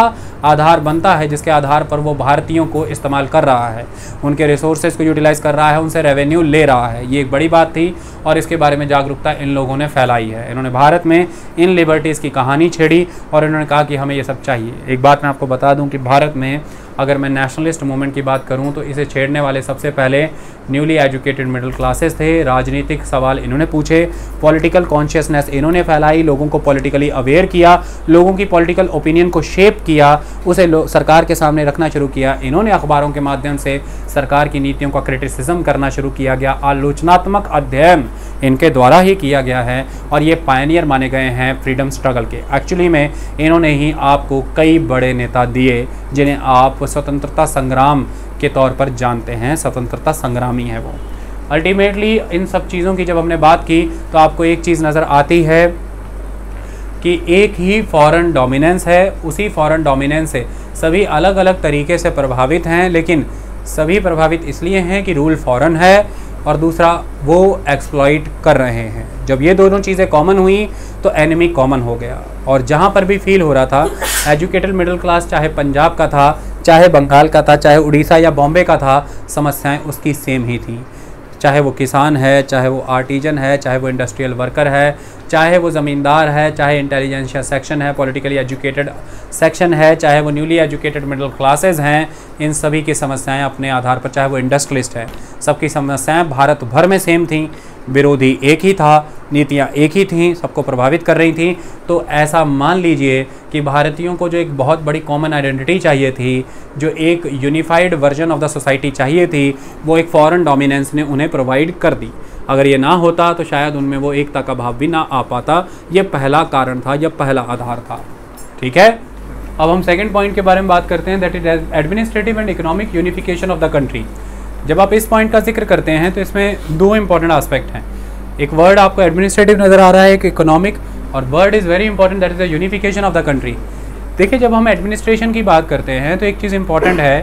आधार बनता है जिसके आधार पर वो भारतीयों को इस्तेमाल कर रहा है, उनके रिसोर्सेज को यूटिलाइज़ कर रहा है, उनसे रेवेन्यू ले रहा है? ये एक बड़ी बात थी और इसके बारे में जागरूकता इन लोगों ने फैलाई है। इन्होंने भारत में इन लिबर्टीज़ की कहानी छेड़ी और इन्होंने कहा कि हमें ये सब चाहिए। एक बात मैं आपको बता दूं कि भारत में अगर मैं नेशनलिस्ट मूवमेंट की बात करूं तो इसे छेड़ने वाले सबसे पहले न्यूली एजुकेटेड मिडिल क्लासेस थे। राजनीतिक सवाल इन्होंने पूछे, पॉलिटिकल कॉन्शियसनेस इन्होंने फैलाई, लोगों को पॉलिटिकली अवेयर किया, लोगों की पॉलिटिकल ओपिनियन को शेप किया, उसे सरकार के सामने रखना शुरू किया। इन्होंने अखबारों के माध्यम से सरकार की नीतियों का क्रिटिसिज्म करना शुरू किया गया। आलोचनात्मक अध्ययन इनके द्वारा ही किया गया है और ये पायनियर माने गए हैं फ्रीडम स्ट्रगल के। एक्चुअली में इन्होंने ही आपको कई बड़े नेता दिए जिन्हें आप स्वतंत्रता संग्राम के तौर पर जानते हैं, स्वतंत्रता संग्रामी है वो। अल्टीमेटली इन सब चीज़ों की जब हमने बात की तो आपको एक चीज़ नज़र आती है कि एक ही फॉरेन डोमिनेंस है, उसी फॉरेन डोमिनेंस से सभी अलग अलग तरीके से प्रभावित हैं, लेकिन सभी प्रभावित इसलिए हैं कि रूल फॉरेन है और दूसरा वो एक्सप्लॉइट कर रहे हैं। जब ये दोनों चीज़ें कॉमन हुई तो एनिमी कॉमन हो गया और जहाँ पर भी फील हो रहा था एजुकेटेड मिडिल क्लास, चाहे पंजाब का था, चाहे बंगाल का था, चाहे उड़ीसा या बॉम्बे का था, समस्याएं उसकी सेम ही थी। चाहे वो किसान है, चाहे वो आर्टिजन है, चाहे वो इंडस्ट्रियल वर्कर है, चाहे वो ज़मींदार है, चाहे इंटेलिजेंशिया सेक्शन है, पॉलिटिकली एजुकेटेड सेक्शन है, चाहे वो न्यूली एजुकेटेड मिडिल क्लासेस हैं, इन सभी की समस्याएं अपने आधार पर, चाहे वो इंडस्ट्रियलिस्ट है, सबकी समस्याएं भारत भर में सेम थी। विरोधी एक ही था, नीतियाँ एक ही थीं, सबको प्रभावित कर रही थी। तो ऐसा मान लीजिए कि भारतीयों को जो एक बहुत बड़ी कॉमन आइडेंटिटी चाहिए थी, जो एक unified version of the society चाहिए थी, वो एक फॉरेन डोमिनेंस ने उन्हें प्रोवाइड कर दी। अगर ये ना होता तो शायद उनमें वो एकता का भाव भी ना आ पाता। ये पहला कारण था, यह पहला आधार था। ठीक है, अब हम सेकंड पॉइंट के बारे में बात करते हैं, that is administrative and economic unification of the country. जब आप इस पॉइंट का जिक्र करते हैं तो इसमें दो इंपॉर्टेंट एस्पेक्ट हैं। एक वर्ड आपको एडमिनिस्ट्रेटिव नज़र आ रहा है, एक इकोनॉमिक, और word is very important, that is the unification of the country. देखिए, जब हम एडमिनिस्ट्रेशन की बात करते हैं तो एक चीज़ इंपॉर्टेंट है,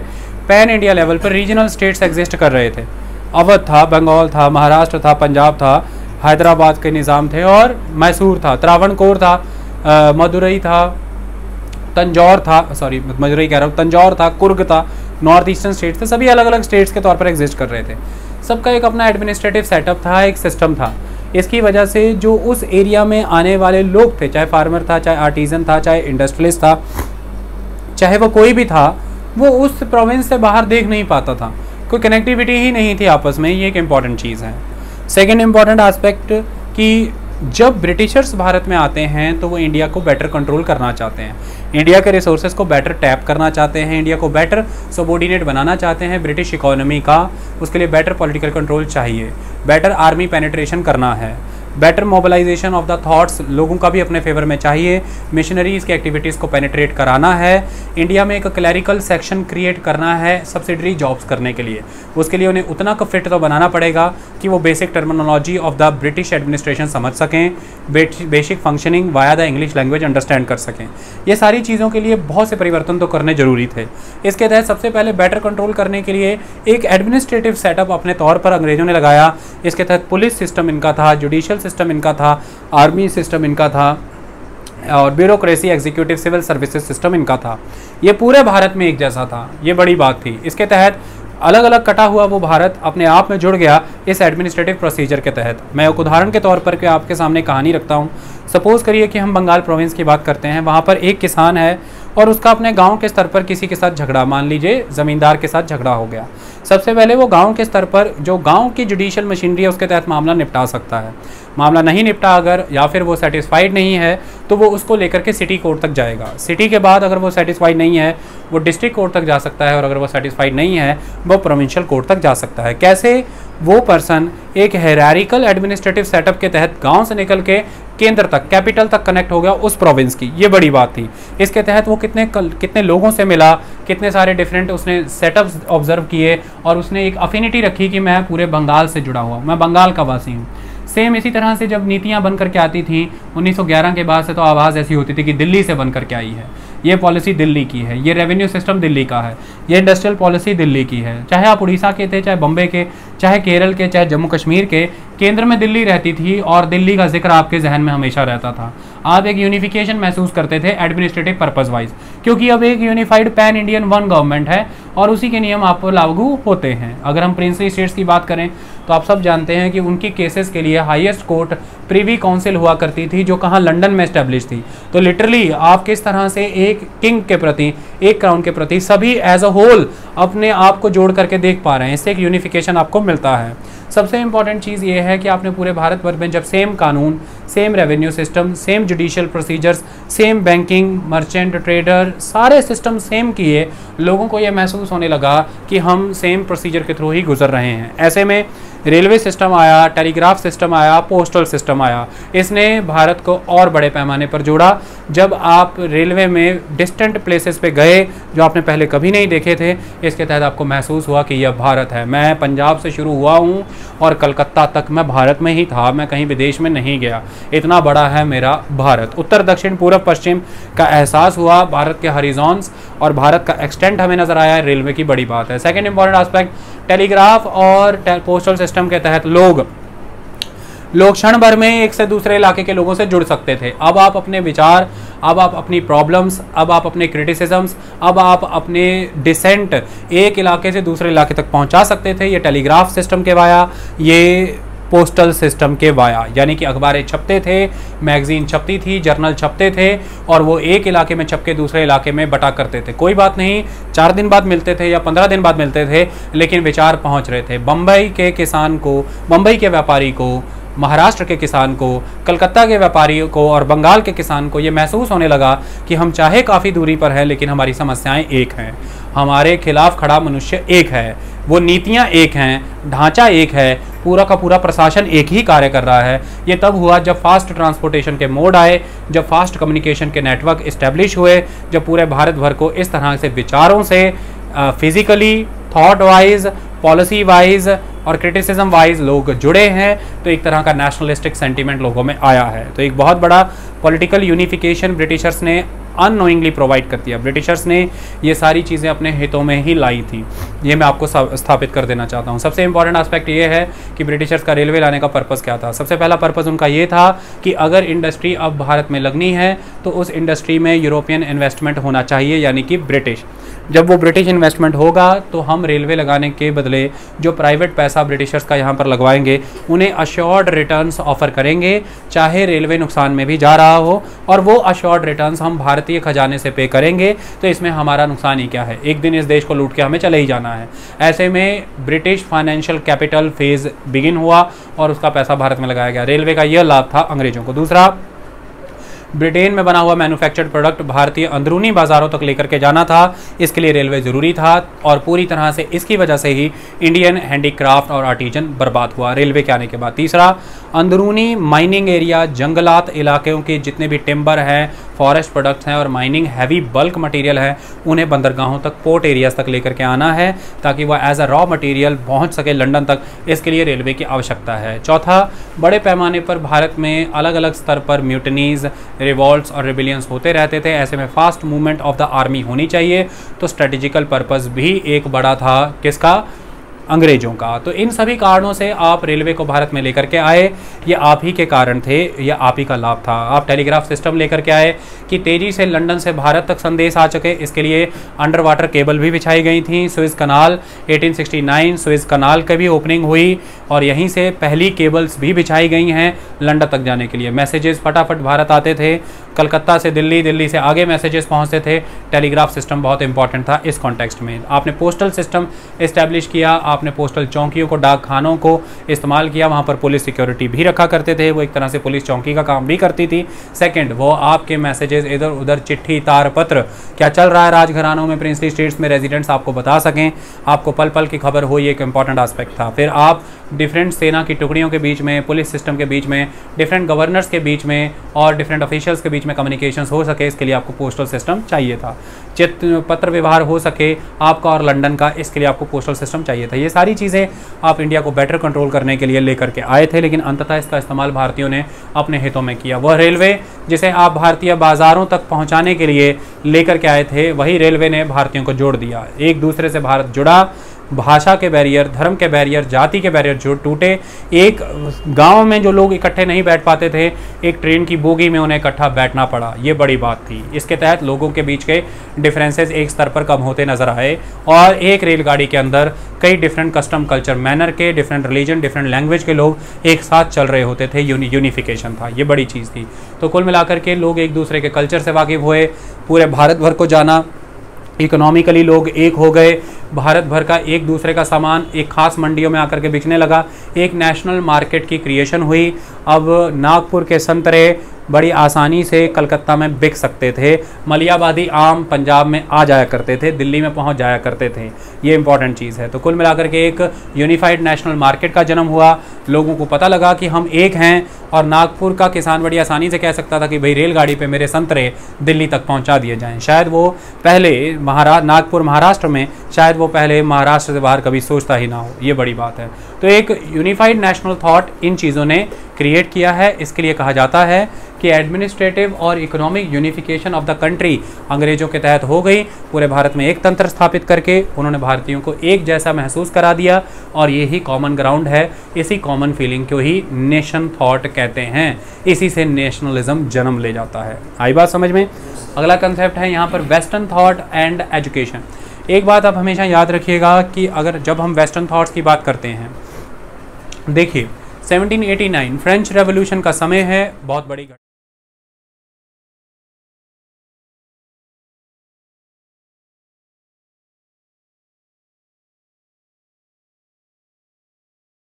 पैन इंडिया लेवल पर रीजनल स्टेट्स एग्जिस्ट कर रहे थे। अवध था, बंगाल था, महाराष्ट्र था, पंजाब था, हैदराबाद के निज़ाम थे और मैसूर था, त्रावणकोर था, मदुरई था, तंजौर था, सॉरी मदुरई कह रहा हूँ, तंजौर था, कुर्ग था, नॉर्थ ईस्टर्न स्टेट्स थे। सभी अलग अलग स्टेट्स के तौर पर एग्जिस्ट कर रहे थे। सबका एक अपना एडमिनिस्ट्रेटिव सेटअप था, एक सिस्टम था। इसकी वजह से जो उस एरिया में आने वाले लोग थे, चाहे फार्मर था, चाहे आर्टिजन था, चाहे इंडस्ट्रियलिस्ट था, चाहे वो कोई भी था, वो उस प्रोविंस से बाहर देख नहीं पाता था। कोई कनेक्टिविटी ही नहीं थी आपस में। ये एक इम्पॉर्टेंट चीज़ है। सेकेंड इम्पॉर्टेंट एस्पेक्ट कि जब ब्रिटिशर्स भारत में आते हैं तो वो इंडिया को बेटर कंट्रोल करना चाहते हैं, इंडिया के रिसोर्सेज को बेटर टैप करना चाहते हैं, इंडिया को बेटर सबॉर्डिनेट बनाना चाहते हैं ब्रिटिश इकोनॉमी का। उसके लिए बेटर पॉलिटिकल कंट्रोल चाहिए, बेटर आर्मी पेनिट्रेशन करना है, better mobilization of the thoughts लोगों का भी अपने फेवर में चाहिए, मिशनरीज़ की एक्टिविटीज़ को पेनिट्रेट कराना है, इंडिया में एक क्लैरिकल सेक्शन क्रिएट करना है सब्सिडरी जॉब्स करने के लिए। उसके लिए उन्हें उतना का फिट तो बनाना पड़ेगा कि वो basic terminology of the British administration समझ सकें, basic functioning via the English language understand कर सकें। ये सारी चीज़ों के लिए बहुत से परिवर्तन तो करने जरूरी थे। इसके तहत सबसे पहले बेटर कंट्रोल करने के लिए एक एडमिनिस्ट्रेटिव सेटअप अपने तौर पर अंग्रेज़ों ने लगाया। इसके तहत पुलिस सिस्टम इनका था, जुडिशियल सिस्टम इनका था, आर्मी सिस्टम इनका था और bureaucracy executive civil services system इनका था। ये पूरे भारत में एक जैसा था, ये बड़ी बात थी। इसके तहत अलग अलग कटा हुआ वो भारत अपने आप में जुड़ गया इस एडमिनिस्ट्रेटिव प्रोसीजर के तहत। मैं एक उदाहरण के तौर पर आपके सामने कहानी रखता हूँ। सपोज़ करिए कि हम बंगाल प्रोविंस की बात करते हैं, वहाँ पर एक किसान है और उसका अपने गांव के स्तर पर किसी के साथ झगड़ा, मान लीजिए ज़मींदार के साथ झगड़ा हो गया। सबसे पहले वो गांव के स्तर पर जो गांव की जुडिशियल मशीनरी है उसके तहत मामला निपटा सकता है। मामला नहीं निपटा अगर, या फिर वो सेटिस्फाइड नहीं है, तो वो उसको लेकर के सिटी कोर्ट तक जाएगा। सिटी के बाद अगर वो सेटिस्फाइड नहीं है वो डिस्ट्रिक्ट कोर्ट तक जा सकता है, और अगर वो सेटिस्फाइड नहीं है वो प्रोविंशियल कोर्ट तक जा सकता है। कैसे वो पर्सन एक हायरार्किकल एडमिनिस्ट्रेटिव सेटअप के तहत गांव से निकल के केंद्र तक, कैपिटल तक कनेक्ट हो गया उस प्रोविंस की, ये बड़ी बात थी। इसके तहत वो कितने लोगों से मिला, कितने सारे डिफरेंट उसने सेटअप्स ऑब्जर्व किए और उसने एक अफिनिटी रखी कि मैं पूरे बंगाल से जुड़ा हुआ, मैं बंगाल का वासी हूँ। सेम इसी तरह से जब नीतियाँ बन करके आती थी 1911 के बाद से, तो आवाज़ ऐसी होती थी कि दिल्ली से बन करके आई है, ये पॉलिसी दिल्ली की है, ये रेवेन्यू सिस्टम दिल्ली का है, ये इंडस्ट्रियल पॉलिसी दिल्ली की है। चाहे आप उड़ीसा के थे, चाहे बम्बे के, चाहे केरल के, चाहे जम्मू कश्मीर के, केंद्र में दिल्ली रहती थी और दिल्ली का जिक्र आपके जहन में हमेशा रहता था। आप एक यूनिफिकेशन महसूस करते थे एडमिनिस्ट्रेटिव पर्पस वाइज, क्योंकि अब एक unified pan Indian one government है और उसी के नियम आप पर लागू होते हैं। अगर हम प्रिंसली स्टेट्स की बात करें तो आप सब जानते हैं कि उनकी केसेस के लिए हाईएस्ट कोर्ट प्रिवी काउंसिल हुआ करती थी, जो कहाँ लंदन में एस्टेब्लिश थी। तो लिटरली आप किस तरह से एक किंग के प्रति, एक क्राउन के प्रति सभी एज अ होल अपने आप को जोड़ करके देख पा रहे हैं। इससे एक यूनिफिकेशन आपको मिलता है। सबसे इंपॉर्टेंट चीज़ ये है कि आपने पूरे भारत भर में जब सेम कानून, same revenue system, same judicial procedures, same banking, merchant, trader, सारे सिस्टम सेम किए, लोगों को ये महसूस होने लगा कि हम सेम प्रोसीजर के थ्रू ही गुजर रहे हैं। ऐसे में रेलवे सिस्टम आया, टेलीग्राफ सिस्टम आया, पोस्टल सिस्टम आया। इसने भारत को और बड़े पैमाने पर जोड़ा। जब आप रेलवे में डिस्टेंट प्लेसेस पे गए जो आपने पहले कभी नहीं देखे थे, इसके तहत आपको महसूस हुआ कि यह भारत है। मैं पंजाब से शुरू हुआ हूँ और कलकत्ता तक मैं भारत में ही था, मैं कहीं विदेश में नहीं गया। इतना बड़ा है मेरा भारत। उत्तर दक्षिण पूर्व पश्चिम का एहसास हुआ, भारत के हॉरिजॉन्स और भारत का एक्सटेंट हमें नजर आया। रेलवे की बड़ी बात है। सेकेंड इंपॉर्टेंट एस्पेक्ट, टेलीग्राफ और पोस्टल सिस्टम के तहत लोग क्षण भर में एक से दूसरे इलाके के लोगों से जुड़ सकते थे। अब आप अपने विचार, अब आप अपनी प्रॉब्लम्स, अब आप अपने क्रिटिसिज्म्स, अब आप अपने डिसेंट एक इलाके से दूसरे इलाके तक पहुंचा सकते थे। ये टेलीग्राफ सिस्टम के वाया, ये पोस्टल सिस्टम के वाया, यानी कि अखबारें छपते थे, मैगजीन छपती थी, जर्नल छपते थे और वो एक इलाके में छप के दूसरे इलाके में बटा करते थे। कोई बात नहीं, 4 दिन बाद मिलते थे या 15 दिन बाद मिलते थे, लेकिन विचार पहुंच रहे थे। बम्बई के किसान को, बम्बई के व्यापारी को, महाराष्ट्र के किसान को, कलकत्ता के व्यापारी को और बंगाल के किसान को ये महसूस होने लगा कि हम चाहे काफ़ी दूरी पर हैं लेकिन हमारी समस्याएं एक हैं, हमारे खिलाफ खड़ा मनुष्य एक है, वो नीतियां एक हैं, ढांचा एक है, पूरा का पूरा प्रशासन एक ही कार्य कर रहा है। ये तब हुआ जब फास्ट ट्रांसपोर्टेशन के मोड आए, जब फास्ट कम्युनिकेशन के नेटवर्क इस्टेब्लिश हुए, जब पूरे भारत भर को इस तरह से विचारों से physically, thought wise, policy wise और क्रिटिसिज्म वाइज लोग जुड़े हैं, तो एक तरह का नेशनलिस्टिक सेंटीमेंट लोगों में आया है। तो एक बहुत बड़ा पॉलिटिकल यूनिफिकेशन ब्रिटिशर्स ने अननोइंगली प्रोवाइड कर दिया। ब्रिटिशर्स ने ये सारी चीज़ें अपने हितों में ही लाई थी। ये मैं आपको स्थापित कर देना चाहता हूँ। सबसे इंपॉर्टेंट एस्पेक्ट ये है कि ब्रिटिशर्स का रेलवे लाने का पर्पज़ क्या था। सबसे पहला पर्पज़ उनका ये था कि अगर इंडस्ट्री अब भारत में लगनी है तो उस इंडस्ट्री में यूरोपियन इन्वेस्टमेंट होना चाहिए, यानी कि ब्रिटिश। जब वो ब्रिटिश इन्वेस्टमेंट होगा तो हम रेलवे लगाने के बदले जो प्राइवेट पैसा ब्रिटिशर्स का यहाँ पर लगवाएंगे उन्हें अश्योर्ड रिटर्न्स ऑफर करेंगे, चाहे रेलवे नुकसान में भी जा रहा हो, और वो अश्योर्ड रिटर्न्स हम भारत भारतीय खजाने से पे करेंगे तो इसमें हमारा नुकसान ही क्या है, एक दिन इस देश को लूट के हमें चले ही जाना है। ऐसे में British financial capital phase begin हुआ और उसका पैसा भारत में लगाया गया। रेलवे का यह लाभ था अंग्रेजों को। दूसरा, ब्रिटेन में बना हुआ मैन्युफैक्चर्ड प्रोडक्ट भारतीय अंदरूनी बाजारों तक लेकर के जाना था, इसके लिए रेलवे ज़रूरी था और पूरी तरह से इसकी वजह से ही इंडियन हैंडीक्राफ्ट और आर्टिजन बर्बाद हुआ रेलवे के आने के बाद। तीसरा, अंदरूनी माइनिंग एरिया, जंगलात इलाकों के जितने भी टिम्बर हैं, फॉरेस्ट प्रोडक्ट्स हैं और माइनिंग हैवी बल्क मटेरियल है, उन्हें बंदरगाहों तक, पोर्ट एरियाज तक लेकर के आना है ताकि वह एज अ रॉ मटेरियल पहुंच सके लंदन तक। इसके लिए रेलवे की आवश्यकता है। चौथा, बड़े पैमाने पर भारत में अलग अलग स्तर पर म्यूटनीज, रिवॉल्ट्स और रिबिलियंस होते रहते थे। ऐसे में fast movement of the army होनी चाहिए, तो स्ट्रेटेजिकल पर्पस भी एक बड़ा था किसका, अंग्रेजों का। तो इन सभी कारणों से आप रेलवे को भारत में लेकर के आए, ये आप ही के कारण थे, ये आप ही का लाभ था। आप टेलीग्राफ सिस्टम लेकर के आए कि तेज़ी से लंदन से भारत तक संदेश आ सके, इसके लिए अंडर वाटर केबल भी बिछाई गई थी। सुएज कनाल 1869 सुएज कनाल की भी ओपनिंग हुई और यहीं से पहली केबल्स भी बिछाई गई हैं लंदन तक जाने के लिए। मैसेजेस फटाफट भारत आते थे, कलकत्ता से दिल्ली, दिल्ली से आगे मैसेजेस पहुंचते थे। टेलीग्राफ सिस्टम बहुत इंपॉर्टेंट था इस कॉन्टेक्स्ट में। आपने पोस्टल सिस्टम इस्टेब्लिश किया, आपने पोस्टल चौकियों को, डाक खानों को इस्तेमाल किया, वहाँ पर पुलिस सिक्योरिटी भी रखा करते थे, वो एक तरह से पुलिस चौकी का काम भी करती थी। सेकंड, वो आपके मैसेजेस इधर उधर, चिट्ठी, तार पत्र, क्या चल रहा है राजघरानों में, प्रिंसली स्टेट्स में रेजिडेंट्स आपको बता सकें, आपको पल पल की खबर हो, ये एक इंपॉर्टेंट एस्पेक्ट था। फिर आप डिफरेंट सेना की टुकड़ियों के बीच में, पुलिस सिस्टम के बीच में, डिफरेंट गवर्नर्स के बीच में और डिफरेंट ऑफिशियल्स के बीच में कम्युनिकेशंस हो सके, इसके लिए आपको पोस्टल सिस्टम चाहिए था। पत्र व्यवहार हो सके आपका और लंदन का, इसके लिए आपको पोस्टल सिस्टम चाहिए था। ये सारी चीज़ें आप इंडिया को बेटर कंट्रोल करने के लिए लेकर के आए थे, लेकिन अंततः इसका इस्तेमाल भारतीयों ने अपने हितों में किया। वह रेलवे जिसे आप भारतीय बाज़ारों तक पहुंचाने के लिए लेकर के आए थे, वही रेलवे ने भारतीयों को जोड़ दिया। एक दूसरे से भारत जुड़ा, भाषा के बैरियर, धर्म के बैरियर, जाति के बैरियर जो टूटे। एक गांव में जो लोग इकट्ठे नहीं बैठ पाते थे, एक ट्रेन की बोगी में उन्हें इकट्ठा बैठना पड़ा, ये बड़ी बात थी। इसके तहत लोगों के बीच के डिफरेंसेस एक स्तर पर कम होते नजर आए और एक रेलगाड़ी के अंदर कई डिफरेंट कस्टम, कल्चर, मैनर के, डिफरेंट रिलीजन, डिफरेंट लैंग्वेज के लोग एक साथ चल रहे होते थे। यूनिफिकेशन था, ये बड़ी चीज़ थी। तो कुल मिलाकर के लोग एक दूसरे के कल्चर से वाकिफ हुए, पूरे भारत भर को जाना, इकोनॉमिकली लोग एक हो गए, भारत भर का एक दूसरे का सामान एक खास मंडियों में आकर के बिकने लगा, एक नेशनल मार्केट की क्रिएशन हुई। अब नागपुर के संतरे बड़ी आसानी से कलकत्ता में बिक सकते थे, मलियाबादी आम पंजाब में आ जाया करते थे, दिल्ली में पहुंच जाया करते थे। ये इंपॉर्टेंट चीज़ है। तो कुल मिलाकर के एक यूनिफाइड नेशनल मार्केट का जन्म हुआ। लोगों को पता लगा कि हम एक हैं और नागपुर का किसान बड़ी आसानी से कह सकता था कि भाई रेलगाड़ी पे मेरे संतरे दिल्ली तक पहुंचा दिए जाएं। शायद वो पहले नागपुर महाराष्ट्र में, शायद वो पहले महाराष्ट्र से बाहर कभी सोचता ही ना हो। ये बड़ी बात है। तो एक यूनिफाइड नेशनल थॉट इन चीज़ों ने क्रिएट किया है। इसके लिए कहा जाता है कि एडमिनिस्ट्रेटिव और economic unification of the country अंग्रेजों के तहत हो गई। पूरे भारत में एक तंत्र स्थापित करके उन्होंने भारतीयों को एक जैसा महसूस करा दिया और ये ही कॉमन ग्राउंड है। इसी कॉमन फीलिंग को ही नेशन थॉट कहते हैं। इसी से नेशनलिज्म जन्म ले जाता है। आई बात समझ में? अगला कंसेप्ट है यहाँ पर वेस्टर्न थॉट एंड एजुकेशन। एक बात आप हमेशा याद रखिएगा कि अगर जब हम वेस्टर्न थॉट्स की बात करते हैं, देखिए 1789 फ्रेंच रेवोल्यूशन का समय है, बहुत बड़ी